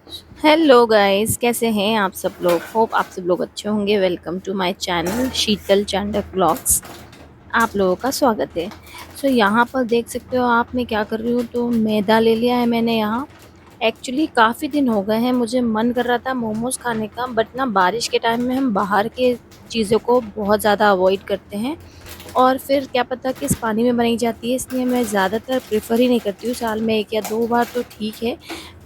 Hello guys, कैसे हैं आप सब लोग। होप आप सब लोग अच्छे होंगे। Welcome to my channel Sheetal Chandak vlogs. आप लोगों का स्वागत है। यहाँ पर देख सकते हो आप, मैं क्या कर रही हूँ। तो मैदा ले लिया है मैंने यहाँ। एक्चुअली काफ़ी दिन हो गए हैं, मुझे मन कर रहा था मोमोज़ खाने का, बट ना बारिश के टाइम में हम बाहर के चीज़ों को बहुत ज़्यादा अवॉइड करते हैं और फिर क्या पता किस पानी में बनाई जाती है, इसलिए मैं ज़्यादातर प्रेफर ही नहीं करती हूँ। साल में 1 या 2 बार तो ठीक है,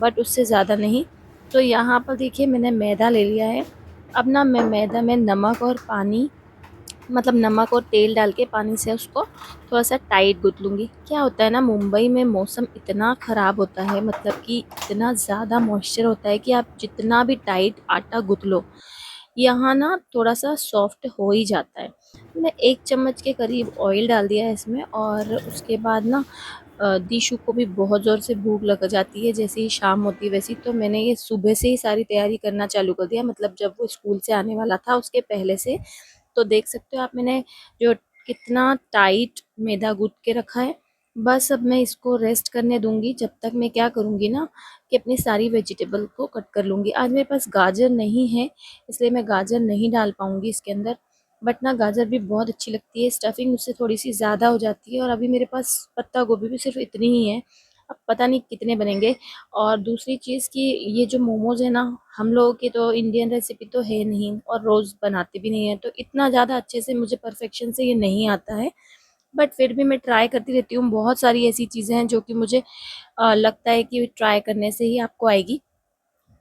बट उससे ज़्यादा नहीं। तो यहाँ पर देखिए मैंने मैदा ले लिया है। अब ना मैं मैदा में नमक और पानी, मतलब नमक और तेल डाल के पानी से उसको थोड़ा सा टाइट गूँथ लूँगी। क्या होता है ना, मुंबई में मौसम इतना ख़राब होता है, मतलब कि इतना ज़्यादा मॉइस्चर होता है कि आप जितना भी टाइट आटा गूँथ लो, यहाँ ना थोड़ा सा सॉफ्ट हो ही जाता है। मैंने 1 चम्मच के करीब ऑयल डाल दिया है इसमें, और उसके बाद ना दीशु को भी बहुत ज़ोर से भूख लग जाती है, जैसे ही शाम होती है वैसी। तो मैंने ये सुबह से ही सारी तैयारी करना चालू कर दिया, मतलब जब वो स्कूल से आने वाला था उसके पहले से। तो देख सकते हो आप, मैंने जो कितना टाइट मैदा गूँथ के रखा है। बस अब मैं इसको रेस्ट करने दूंगी। जब तक मैं क्या करूँगी ना, कि अपनी सारी वेजिटेबल को कट कर लूँगी। आज मेरे पास गाजर नहीं है, इसलिए मैं गाजर नहीं डाल पाऊँगी इसके अंदर। बट ना गाजर भी बहुत अच्छी लगती है, स्टफिंग उससे थोड़ी सी ज़्यादा हो जाती है। और अभी मेरे पास पत्ता गोभी भी सिर्फ इतनी ही है, अब पता नहीं कितने बनेंगे। और दूसरी चीज़ कि ये जो मोमोज़ है ना, हम लोगों की तो इंडियन रेसिपी तो है नहीं और रोज़ बनाते भी नहीं है, तो इतना ज़्यादा अच्छे से मुझे परफेक्शन से ये नहीं आता है। बट फिर भी मैं ट्राई करती रहती हूँ। बहुत सारी ऐसी चीज़ें हैं जो कि मुझे लगता है कि ट्राई करने से ही आपको आएगी।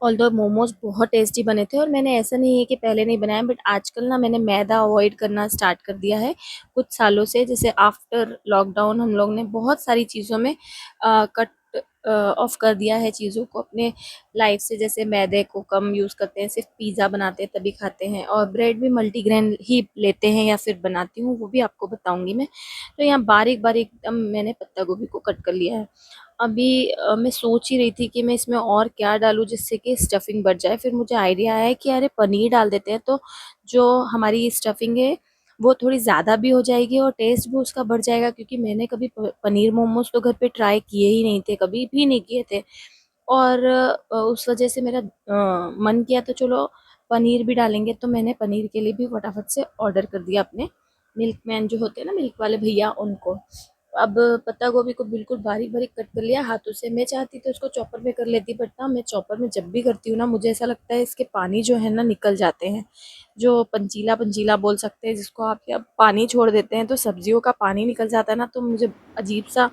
ऑल्दो मोमोज़ बहुत टेस्टी बने थे, और मैंने ऐसा नहीं है कि पहले नहीं बनाया, बट आजकल ना मैंने मैदा अवॉइड करना स्टार्ट कर दिया है कुछ सालों से। जैसे आफ्टर लॉकडाउन हम लोग ने बहुत सारी चीज़ों में कट ऑफ कर दिया है चीज़ों को अपने लाइफ से। जैसे मैदे को कम यूज़ करते हैं, सिर्फ पिज़्ज़ा बनाते हैं तभी खाते हैं, और ब्रेड भी मल्टीग्रेन ही लेते हैं या फिर बनाती हूँ, वो भी आपको बताऊँगी मैं। तो यहाँ बारीक बारीक एकदम मैंने पत्ता गोभी को कट कर लिया है। अभी मैं सोच ही रही थी कि मैं इसमें और क्या डालूँ जिससे कि स्टफिंग बढ़ जाए। फिर मुझे आइडिया आया कि अरे पनीर डाल देते हैं, तो जो हमारी स्टफिंग है वो थोड़ी ज़्यादा भी हो जाएगी और टेस्ट भी उसका बढ़ जाएगा। क्योंकि मैंने कभी पनीर मोमोज तो घर पे ट्राई किए ही नहीं थे, कभी भी नहीं किए थे। और उस वजह से मेरा मन किया तो चलो पनीर भी डालेंगे। तो मैंने पनीर के लिए भी फटाफट से ऑर्डर कर दिया अपने मिल्कमैन जो होते हैं ना, मिल्क वाले भैया, उनको। अब पत्ता गोभी को बिल्कुल बारीक बारीक कट कर लिया हाथों से। मैं चाहती तो इसको चॉपर में कर लेती, बट ना मैं चॉपर में जब भी करती हूँ ना, मुझे ऐसा लगता है इसके पानी जो है ना निकल जाते हैं, जो पंचीला पंचीला बोल सकते हैं जिसको आप, या पानी छोड़ देते हैं तो सब्जियों का पानी निकल जाता है ना, तो मुझे अजीब सा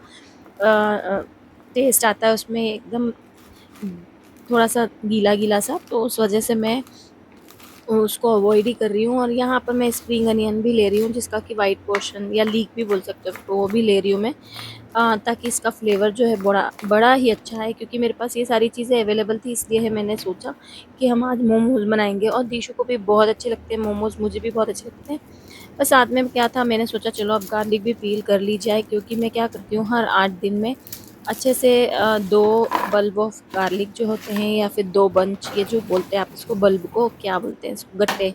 टेस्ट आता है उसमें, एकदम थोड़ा सा गीला गीला सा। तो उस वजह से मैं उसको अवॉइड ही कर रही हूँ। और यहाँ पर मैं स्प्रिंग अनियन भी ले रही हूँ, जिसका कि वाइट पोर्शन या लीक भी बोल सकते हो, तो वो भी ले रही हूँ मैं, ताकि इसका फ्लेवर जो है बड़ा बड़ा ही अच्छा है। क्योंकि मेरे पास ये सारी चीज़ें अवेलेबल थी, इसलिए है मैंने सोचा कि हम आज मोमोज़ बनाएंगे। और दीशु को भी बहुत अच्छे लगते हैं मोमोज़, मुझे भी बहुत अच्छे लगते हैं। बस साथ में क्या था, मैंने सोचा चलो अब गार्लिक भी पील कर ली जाए, क्योंकि मैं क्या करती हूँ हर 8 दिन में अच्छे से 2 बल्ब ऑफ गार्लिक जो होते हैं, या फिर 2 बंच, ये जो बोलते हैं आप इसको, बल्ब को क्या बोलते हैं इसको, गट्टे,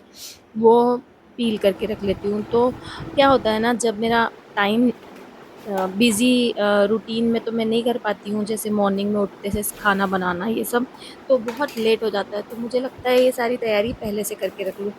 वो पील करके रख लेती हूँ। तो क्या होता है ना, जब मेरा टाइम बिज़ी रूटीन में तो मैं नहीं कर पाती हूँ, जैसे मॉर्निंग में उठते से खाना बनाना ये सब, तो बहुत लेट हो जाता है। तो मुझे लगता है ये सारी तैयारी पहले से करके रख लूँ।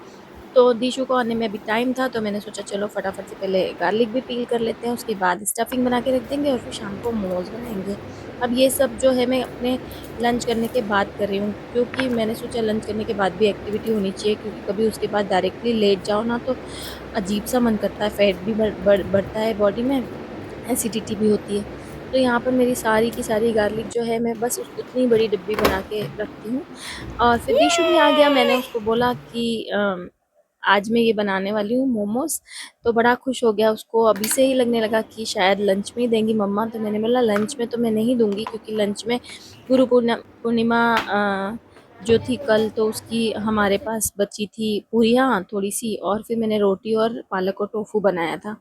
तो दीशु को आने में अभी टाइम था, तो मैंने सोचा चलो फटाफट से पहले गार्लिक भी पील कर लेते हैं, उसके बाद स्टफिंग बना के रख देंगे और फिर शाम को मोमोज़ बनाएँगे। अब ये सब जो है मैं अपने लंच करने के बाद कर रही हूँ, क्योंकि मैंने सोचा लंच करने के बाद भी एक्टिविटी होनी चाहिए। क्योंकि कभी उसके बाद डायरेक्टली लेट जाओ ना, तो अजीब-सा मन करता है, फैट भी बढ़ता है बॉडी में, एसिडिटी भी होती है। तो यहाँ पर मेरी सारी की सारी गार्लिक जो है, मैं बस उस उतनी बड़ी डिब्बी बना के रखती हूँ। और फिर दिशु भी आ गया, मैंने उसको बोला कि आज मैं ये बनाने वाली हूँ मोमोज़, तो बड़ा खुश हो गया। उसको अभी से ही लगने लगा कि शायद लंच में ही देंगी मम्मा। तो मैंने बोला लंच में तो मैं नहीं दूँगी, क्योंकि लंच में पूर्णिमा जो थी कल, तो उसकी हमारे पास बची थी पूरियाँ थोड़ी-सी, और फिर मैंने रोटी और पालक और टोफू बनाया था।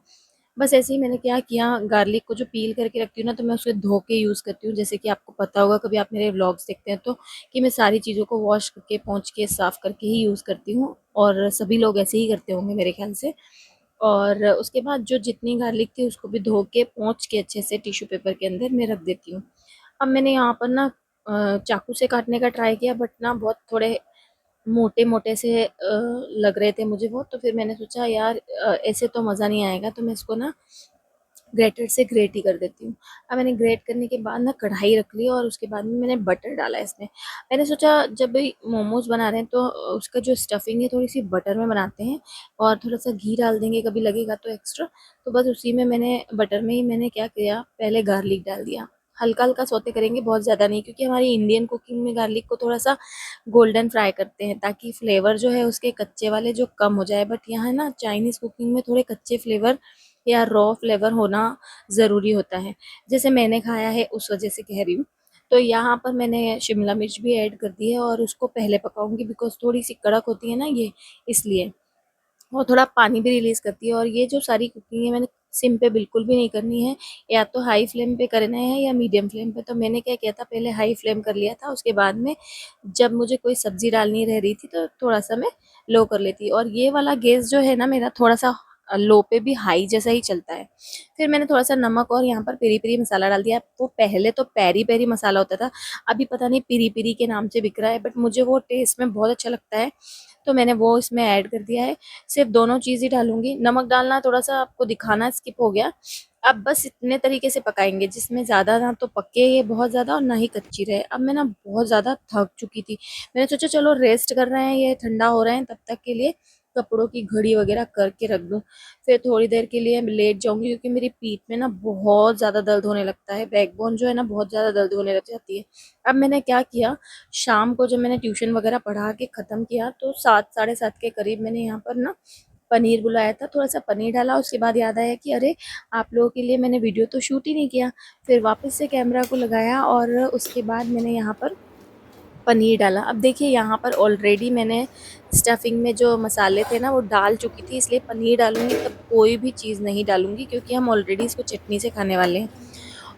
बस ऐसे ही मैंने क्या किया, गार्लिक को जो पील करके रखती हूँ ना, तो मैं उसे धो के यूज़ करती हूँ। जैसे कि आपको पता होगा, कभी आप मेरे व्लॉग्स देखते हैं तो, कि मैं सारी चीज़ों को वॉश करके, पोंछ के, साफ़ करके ही यूज़ करती हूँ, और सभी लोग ऐसे ही करते होंगे मेरे ख़्याल से। और उसके बाद जो जितनी गार्लिक थी उसको भी धो के, पोंछ के अच्छे से टिश्यू पेपर के अंदर मैं रख देती हूँ। अब मैंने यहाँ पर ना चाकू से काटने का ट्राई किया, बट ना बहुत थोड़े मोटे-मोटे से लग रहे थे मुझे वो। तो फिर मैंने सोचा यार ऐसे तो मज़ा नहीं आएगा, तो मैं इसको ना ग्रेटर से ग्रेट ही कर देती हूँ। अब मैंने ग्रेट करने के बाद ना कढ़ाई रख ली और उसके बाद में मैंने बटर डाला इसमें। मैंने सोचा जब भी मोमोज़ बना रहे हैं तो उसका जो स्टफिंग है थोड़ी-सी बटर में बनाते हैं और थोड़ा-सा घी डाल देंगे कभी लगेगा तो एक्स्ट्रा। तो बस उसी में मैंने बटर में ही मैंने क्या किया, पहले गार्लिक डाल दिया। हल्का-हल्का सौते करेंगे, बहुत ज़्यादा नहीं, क्योंकि हमारी इंडियन कुकिंग में गार्लिक को थोड़ा-सा गोल्डन फ्राई करते हैं ताकि फ्लेवर जो है उसके कच्चे वाले जो कम हो जाए। बट यहाँ ना चाइनीज़ कुकिंग में थोड़े कच्चे फ्लेवर या रॉ फ्लेवर होना ज़रूरी होता है, जैसे मैंने खाया है उस वजह से कह रही हूँ। तो यहाँ पर मैंने शिमला मिर्च भी ऐड कर दी है और उसको पहले पकाऊंगी बिकॉज थोड़ी सी कड़क होती है ना ये, इसलिए। और थोड़ा पानी भी रिलीज़ करती है। और ये जो सारी कुकिंग है मैंने सिम पे बिल्कुल भी नहीं करनी है, या तो हाई फ्लेम पे करना है या मीडियम फ्लेम पे। तो मैंने क्या किया था, पहले हाई फ्लेम कर लिया था, उसके बाद में जब मुझे कोई सब्ज़ी डालनी रह रही थी तो थोड़ा-सा मैं लो कर लेती। और ये वाला गैस जो है ना मेरा थोड़ा-सा लो पे भी हाई जैसा ही चलता है। फिर मैंने थोड़ा-सा नमक और यहाँ पर पेरी-पेरी मसाला डाल दिया। वो पहले तो पेरी-पेरी मसाला होता था, अभी पता नहीं पिरी-पिरी के नाम से बिक रहा है, बट मुझे वो टेस्ट में बहुत अच्छा लगता है, तो मैंने वो इसमें ऐड कर दिया है। सिर्फ दोनों चीज़ ही डालूँगी, नमक डालना थोड़ा-सा आपको दिखाना स्किप हो गया। अब बस इतने तरीके से पकाएँगे जिसमें ज़्यादा ना तो पके ये बहुत ज़्यादा और ना ही कच्ची रहे। अब मैं ना बहुत ज़्यादा थक चुकी थी। मैंने सोचा चलो रेस्ट कर रहे हैं, ये ठंडा हो रहे हैं, तब तक के लिए कपड़ों की घड़ी वगैरह करके रख दूँ। फिर थोड़ी देर के लिए लेट जाऊँगी क्योंकि मेरी पीठ में ना बहुत ज़्यादा दर्द होने लगता है, बैकबोन जो है ना बहुत ज़्यादा दर्द होने लग जाती है। अब मैंने क्या किया, शाम को जब मैंने ट्यूशन वगैरह पढ़ा के ख़त्म किया तो 7 साढ़े 7 के करीब मैंने यहाँ पर ना पनीर बुलाया था, थोड़ा-सा पनीर डाला। उसके बाद याद आया कि अरे! आप लोगों के लिए मैंने वीडियो तो शूट ही नहीं किया। फिर वापस से कैमरा को लगाया और उसके बाद मैंने यहाँ पर पनीर डाला। अब देखिए यहाँ पर ऑलरेडी मैंने स्टफिंग में जो मसाले थे ना वो डाल चुकी थी, इसलिए पनीर डालूँगी तब कोई भी चीज़ नहीं डालूँगी क्योंकि हम ऑलरेडी इसको चटनी से खाने वाले हैं।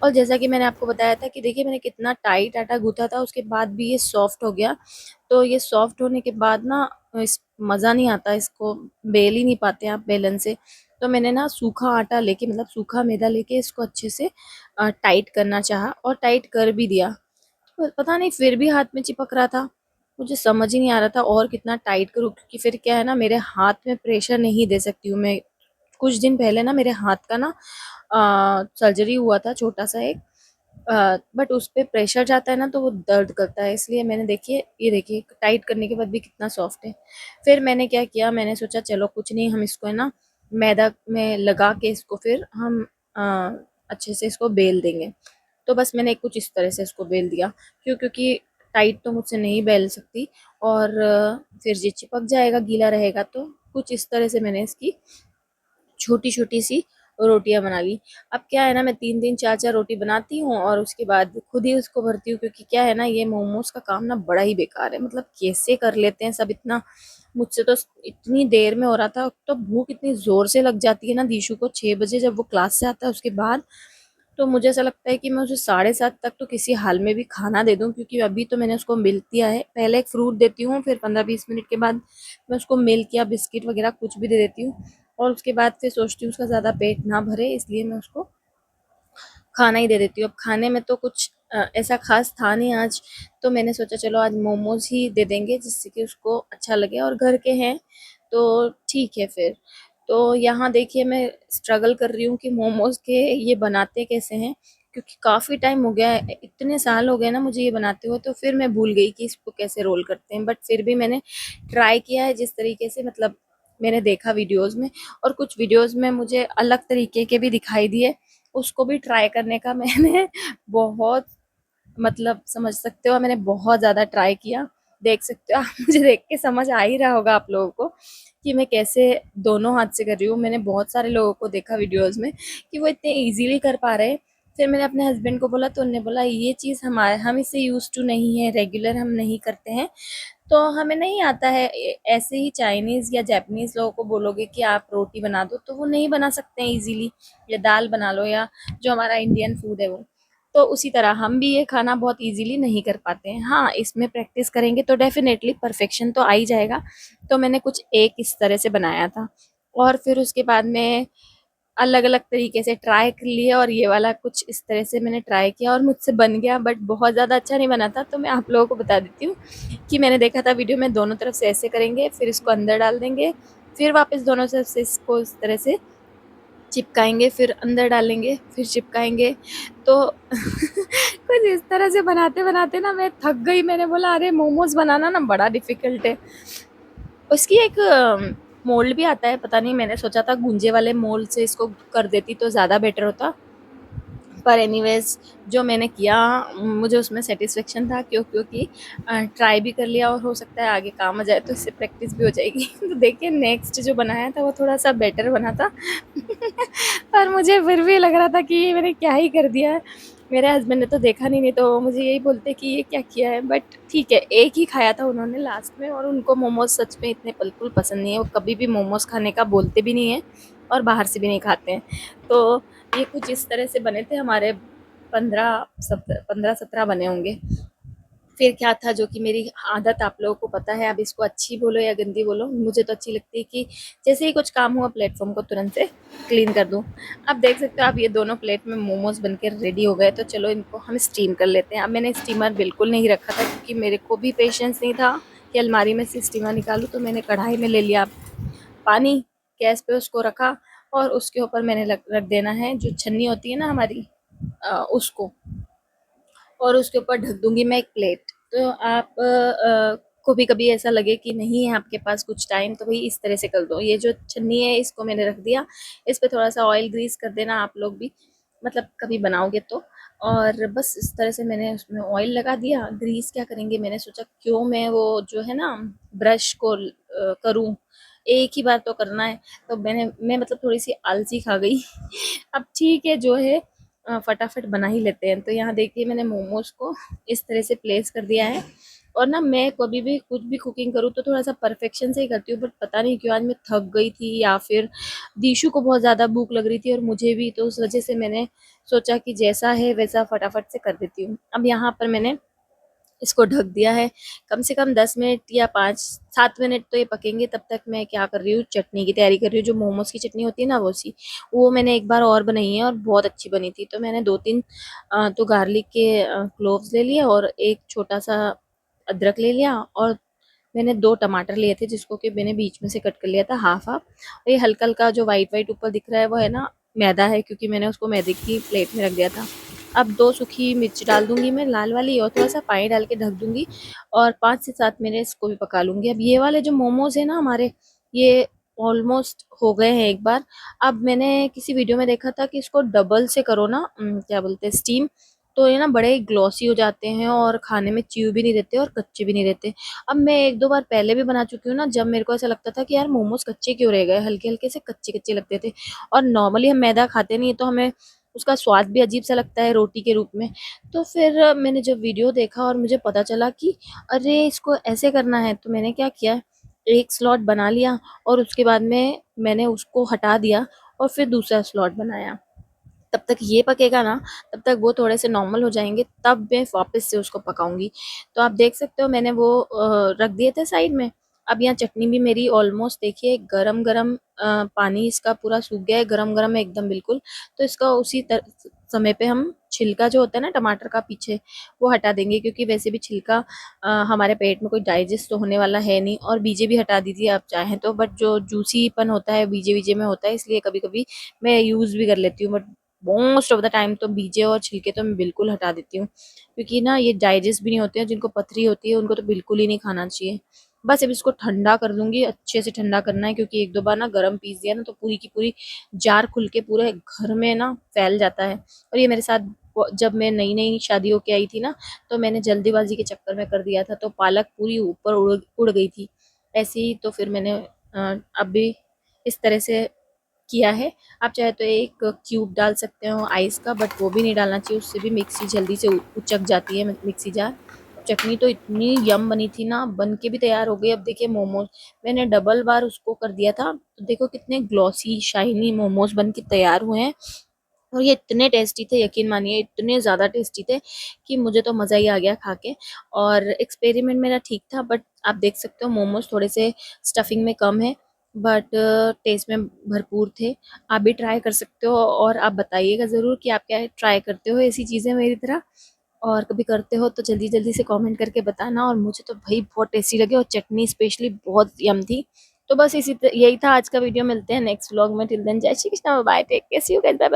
और जैसा कि मैंने आपको बताया था कि देखिए मैंने कितना टाइट आटा गूँथा था, उसके बाद भी ये सॉफ्ट हो गया। तो ये सॉफ्ट होने के बाद ना इस मज़ा नहीं आता, इसको बेल ही नहीं पाते आप बेलन से। तो मैंने ना सूखा आटा लेके, मतलब सूखा मैदा लेके इसको अच्छे से टाइट करना चाहा और टाइट कर भी दिया। पता नहीं फिर भी हाथ में चिपक रहा था। मुझे समझ ही नहीं आ रहा था और कितना टाइट करूँ, क्योंकि फिर क्या है ना मेरे हाथ में प्रेशर नहीं दे सकती हूँ मैं। कुछ दिन पहले ना मेरे हाथ का ना सर्जरी हुआ था छोटा-सा एक, बट उस पे प्रेशर जाता है ना तो वो दर्द करता है, इसलिए मैंने देखिए ये देखिए टाइट करने के बाद भी कितना सॉफ्ट है। फिर मैंने क्या किया, मैंने सोचा चलो कुछ नहीं, हम इसको है ना मैदा में लगा के इसको फिर हम अच्छे से इसको बेल देंगे। तो बस मैंने कुछ इस तरह से इसको बेल दिया, क्योंकि टाइट तो मुझसे नहीं बेल सकती और फिर ये चिपक जाएगा गीला रहेगा। तो कुछ इस तरह से मैंने इसकी छोटी-छोटी सी रोटियाँ बना ली। अब क्या है ना मैं 3-3 4-4 रोटी बनाती हूँ और उसके बाद खुद ही उसको भरती हूँ, क्योंकि क्या है ना ये मोमोज़ का काम ना बड़ा ही बेकार है। मतलब कैसे कर लेते हैं सब इतना, मुझसे तो इतनी देर में हो रहा था। तो भूख इतनी ज़ोर से लग जाती है ना दीशु को 6 बजे जब वो क्लास से आता है उसके बाद। तो मुझे ऐसा लगता है कि मैं उसे साढ़े 7 तक तो किसी हाल में भी खाना दे दूँ, क्योंकि अभी तो मैंने उसको मिल्क दिया है। पहले एक फ्रूट देती हूँ, फिर 15-20 मिनट के बाद मैं उसको मिल्क या बिस्किट वगैरह कुछ भी दे देती हूँ। और उसके बाद फिर सोचती हूँ उसका ज़्यादा पेट ना भरे, इसलिए मैं उसको खाना ही दे देती हूँ। अब खाने में तो कुछ ऐसा ख़ास था नहीं आज, तो मैंने सोचा चलो आज मोमोज़ ही दे देंगे जिससे कि उसको अच्छा लगे, और घर के हैं तो ठीक है फिर। तो यहाँ देखिए मैं स्ट्रगल कर रही हूँ कि मोमोज़ के ये बनाते कैसे हैं, क्योंकि काफ़ी टाइम हो गया है, इतने साल हो गए ना मुझे ये बनाते हुए, तो फिर मैं भूल गई कि इसको कैसे रोल करते हैं। बट फिर भी मैंने ट्राई किया है जिस तरीके से, मतलब मैंने देखा वीडियोज़ में, और कुछ वीडियोज़ में मुझे अलग तरीके के भी दिखाई दिए, उसको भी ट्राई करने का मैंने बहुत, मतलब समझ सकते हो मैंने बहुत ज़्यादा ट्राई किया। देख सकते हो आप मुझे देख के समझ आ ही रहा होगा आप लोगों को कि मैं कैसे दोनों हाथ से कर रही हूँ। मैंने बहुत सारे लोगों को देखा वीडियोज़ में कि वो इतने ईज़िली कर पा रहे हैं। फिर मैंने अपने हस्बैंड को बोला तो उन्होंने बोला ये चीज़ हम इससे यूज़ टू नहीं है, रेगुलर हम नहीं करते हैं, तो हमें नहीं आता है। ऐसे ही चाइनीज़ या जापानीज़ लोगों को बोलोगे कि आप रोटी बना दो तो वो नहीं बना सकते हैं ईज़िली, या दाल बना लो, या जो हमारा इंडियन फूड है वो। तो उसी तरह हम भी ये खाना बहुत ईज़िली नहीं कर पाते हैं। हाँ, इसमें प्रैक्टिस करेंगे तो डेफ़िनेटली परफ़ेक्शन तो आ ही जाएगा। तो मैंने कुछ एक इस तरह से बनाया था और फिर उसके बाद में अलग अलग तरीके से ट्राई कर लिए और ये वाला कुछ इस तरह से मैंने ट्राई किया और मुझसे बन गया, बट बहुत ज़्यादा अच्छा नहीं बना था। तो मैं आप लोगों को बता देती हूँ कि मैंने देखा था वीडियो में, दोनों तरफ से ऐसे करेंगे, फिर इसको अंदर डाल देंगे, फिर वापस दोनों तरफ से इसको इस तरह से चिपकाएंगे, फिर अंदर डालेंगे, फिर चिपकाएंगे। तो कुछ इस तरह से बनाते बनाते ना मैं थक गई। मैंने बोला अरे मोमोज बनाना ना बड़ा डिफिकल्ट है। उसकी एक मोल्ड भी आता है, पता नहीं, मैंने सोचा था गुंजे वाले मोल्ड से इसको कर देती तो ज़्यादा बेटर होता। पर एनीवेज जो मैंने किया मुझे उसमें सेटिस्फेक्शन था, क्योंकि ट्राई भी कर लिया और हो सकता है आगे काम आ जाए, तो इससे प्रैक्टिस भी हो जाएगी। तो देखिए नेक्स्ट जो बनाया था वो थोड़ा सा बेटर बना था। पर मुझे फिर भी लग रहा था कि ये मैंने क्या ही कर दिया है। मेरे हस्बैंड ने तो देखा नहीं तो वो मुझे यही बोलते कि ये क्या किया है, बट ठीक है, एक ही खाया था उन्होंने लास्ट में, और उनको मोमोज सच में इतने बिल्कुल पसंद नहीं है। वो कभी भी मोमोज खाने का बोलते भी नहीं है और बाहर से भी नहीं खाते हैं। तो ये कुछ इस तरह से बने थे हमारे 15-17 बने होंगे। फिर क्या था, जो कि मेरी आदत आप लोगों को पता है, अब इसको अच्छी बोलो या गंदी बोलो, मुझे तो अच्छी लगती है कि जैसे ही कुछ काम हुआ प्लेटफॉर्म को तुरंत से क्लीन कर दूँ। अब देख सकते हो आप, ये दोनों प्लेट में मोमोज बनकर रेडी हो गए। तो चलो इनको हम स्टीम कर लेते हैं। अब मैंने स्टीमर बिल्कुल नहीं रखा था क्योंकि मेरे को भी पेशेंस नहीं था कि अलमारी में से स्टीमर निकालूँ। तो मैंने कढ़ाई में ले लिया पानी, गैस पे उसको रखा, और उसके ऊपर मैंने रख देना है जो छन्नी होती है ना हमारी, उसको, और उसके ऊपर ढक दूंगी मैं एक प्लेट। तो आप को भी कभी ऐसा लगे कि नहीं है आपके पास कुछ टाइम, तो भाई इस तरह से कर दो। ये जो छन्नी है इसको मैंने रख दिया, इस पे थोड़ा सा ऑयल ग्रीस कर देना आप लोग भी, मतलब कभी बनाओगे तो। और बस इस तरह से मैंने उसमें ऑयल लगा दिया। ग्रीस क्या करेंगे, मैंने सोचा क्यों मैं वो जो है ना ब्रश को करूँ, एक ही बार तो करना है। तो मैं मतलब थोड़ी सी आलसी खा गई। अब ठीक है जो है, फटाफट बना ही लेते हैं। तो यहाँ देखिए मैंने मोमोज को इस तरह से प्लेस कर दिया है। और ना मैं कभी भी कुछ भी कुकिंग करूँ तो थोड़ा सा परफेक्शन से ही करती हूँ, बट पता नहीं क्यों आज मैं थक गई थी, या फिर दीशु को बहुत ज़्यादा भूख लग रही थी और मुझे भी, तो उस वजह से मैंने सोचा कि जैसा है वैसा फटाफट से कर देती हूँ। अब यहाँ पर मैंने इसको ढक दिया है। कम से कम 10 मिनट या 5-7 मिनट तो ये पकेंगे। तब तक मैं क्या कर रही हूँ, चटनी की तैयारी कर रही हूँ। जो मोमोज की चटनी होती है ना, वो मैंने एक बार और बनाई है और बहुत अच्छी बनी थी। तो मैंने 2-3 तो गार्लिक के क्लोव्स ले लिए, और एक छोटा सा अदरक ले लिया, और मैंने 2 टमाटर लिए थे जिसको कि मैंने बीच में से कट कर लिया था हाफ हाफ। और ये हल्का हल्का जो वाइट वाइट ऊपर दिख रहा है वो है ना मैदा है, क्योंकि मैंने उसको मैदे की प्लेट में रख दिया था। अब 2 सूखी मिर्च डाल दूंगी मैं लाल वाली, और थोड़ा सा पानी डाल के ढक दूंगी, और 5 से 7 मिनट इसको भी पका लूंगी। अब ये वाले जो मोमोज है ना हमारे, ये ऑलमोस्ट हो गए हैं एक बार। अब मैंने किसी वीडियो में देखा था कि इसको डबल से करो ना, क्या बोलते हैं, स्टीम, तो ये ना बड़े ग्लॉसी हो जाते हैं और खाने में च्यू भी नहीं रहते और कच्चे भी नहीं रहते। अब मैं 1-2 बार पहले भी बना चुकी हूँ ना, जब मेरे को ऐसा लगता था कि यार मोमोज कच्चे क्यों रह गए, हल्के हल्के से कच्चे कच्चे लगते थे। और नॉर्मली हम मैदा खाते नहीं, तो हमें उसका स्वाद भी अजीब सा लगता है रोटी के रूप में। तो फिर मैंने जब वीडियो देखा और मुझे पता चला कि अरे इसको ऐसे करना है, तो मैंने क्या किया, एक स्लॉट बना लिया, और उसके बाद में मैंने उसको हटा दिया और फिर दूसरा स्लॉट बनाया। तब तक ये पकेगा ना, तब तक वो थोड़े से नॉर्मल हो जाएंगे, तब मैं वापस से उसको पकाऊंगी। तो आप देख सकते हो मैंने वो रख दिए थे साइड में। अब यहाँ चटनी भी मेरी ऑलमोस्ट देखिए, गरम गरम पानी इसका पूरा सूख गया है, गरम गरम है एकदम बिल्कुल। तो इसका समय पे हम छिलका जो होता है ना टमाटर का पीछे, वो हटा देंगे, क्योंकि वैसे भी छिलका हमारे पेट में कोई डाइजेस्ट तो होने वाला है नहीं। और बीजे भी हटा दीजिए आप चाहें तो, बट जो जूसीपन होता है बीजे बीजे में होता है, इसलिए कभी कभी मैं यूज़ भी कर लेती हूँ, but most of the time तो बीजे और छिलके तो मैं बिल्कुल हटा देती हूँ, क्योंकि ना ये डाइजेस्ट भी नहीं होते हैं। जिनको पथरी होती है उनको तो बिल्कुल ही नहीं खाना चाहिए। बस अब इसको ठंडा कर दूंगी, अच्छे से ठंडा करना है, क्योंकि 1-2 बार ना गर्म पीस दिया ना तो पूरी की पूरी जार खुल के पूरे घर में ना फैल जाता है। और ये मेरे साथ जब मैं नई नई शादी होके आई थी ना, तो मैंने जल्दीबाजी के चक्कर में कर दिया था, तो पालक पूरी ऊपर उड़ गई थी ऐसे ही। तो फिर मैंने अब भी इस तरह से किया है। आप चाहे तो एक क्यूब डाल सकते हो आइस का, बट वो भी नहीं डालना चाहिए, उससे भी मिक्सी जल्दी से उचक जाती है मिक्सी जार। चटनी तो इतनी यम बनी थी ना, बन के भी तैयार हो गई। अब देखिए मोमोज मैंने डबल बार उसको कर दिया था, तो देखो कितने ग्लॉसी शाइनी मोमोज बन के तैयार हुए हैं। और ये इतने टेस्टी थे, यकीन मानिए इतने ज़्यादा टेस्टी थे कि मुझे तो मज़ा ही आ गया खा के। और एक्सपेरिमेंट मेरा ठीक था, बट आप देख सकते हो मोमोज थोड़े से स्टफिंग में कम है, बट टेस्ट में भरपूर थे। आप भी ट्राई कर सकते हो और आप बताइएगा ज़रूर कि आप क्या ट्राई करते हो ऐसी चीज़ें मेरी तरह, और कभी करते हो तो जल्दी जल्दी से कमेंट करके बताना। और मुझे तो भाई बहुत टेस्टी लगे, और चटनी स्पेशली बहुत यम थी। तो बस यही था आज का वीडियो। मिलते हैं नेक्स्ट व्लॉग में। Till then Jai Shri Krishna, bye, take care, see you guys, bye bye.